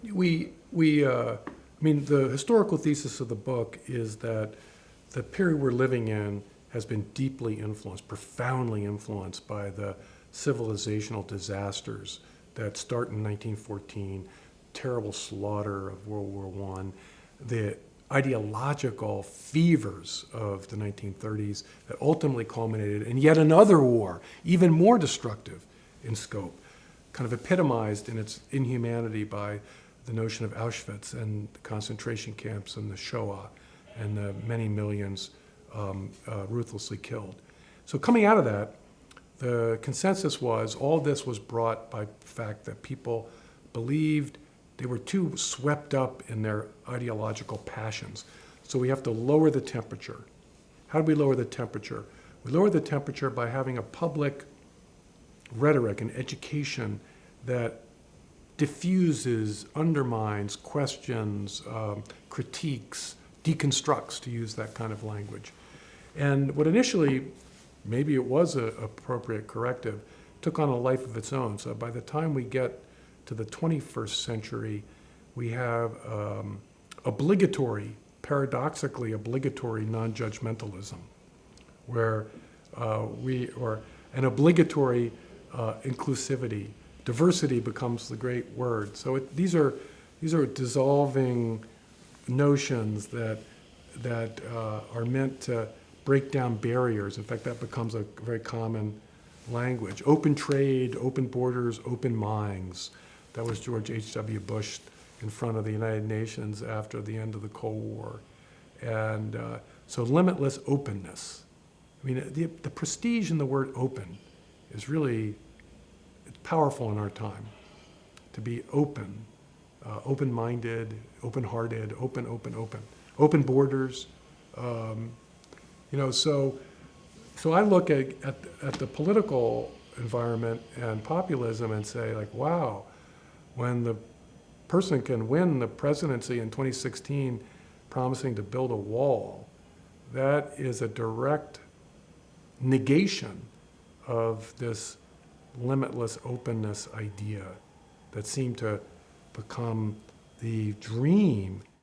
The historical thesis of the book is that the period we're living in has been deeply influenced, profoundly influenced by the civilizational disasters that start in 1914, terrible slaughter of World War I, the ideological fevers of the 1930s that ultimately culminated in yet another war, even more destructive in scope, kind of epitomized in its inhumanity by the notion of Auschwitz and the concentration camps and the Shoah and the many millions ruthlessly killed. So coming out of that, the consensus was all this was brought by the fact that people believed they were too swept up in their ideological passions. So we have to lower the temperature. How do we lower the temperature? We lower the temperature by having a public rhetoric and education that diffuses, undermines, questions, critiques, deconstructs, to use that kind of language. And what initially, maybe it was an appropriate corrective, took on a life of its own. So by the time we get to the 21st century, we have paradoxically obligatory non-judgmentalism, where an obligatory inclusivity. Diversity becomes the great word. So these are dissolving notions that are meant to break down barriers. In fact, that becomes a very common language. Open trade, open borders, open minds. That was George H.W. Bush in front of the United Nations after the end of the Cold War. And so limitless openness. I mean, the prestige in the word open is really powerful in our time. To be open, open-minded, open-hearted, open borders. So I look at the political environment and populism and say, like, wow, when the person can win the presidency in 2016 promising to build a wall, that is a direct negation of this limitless openness idea that seemed to become the dream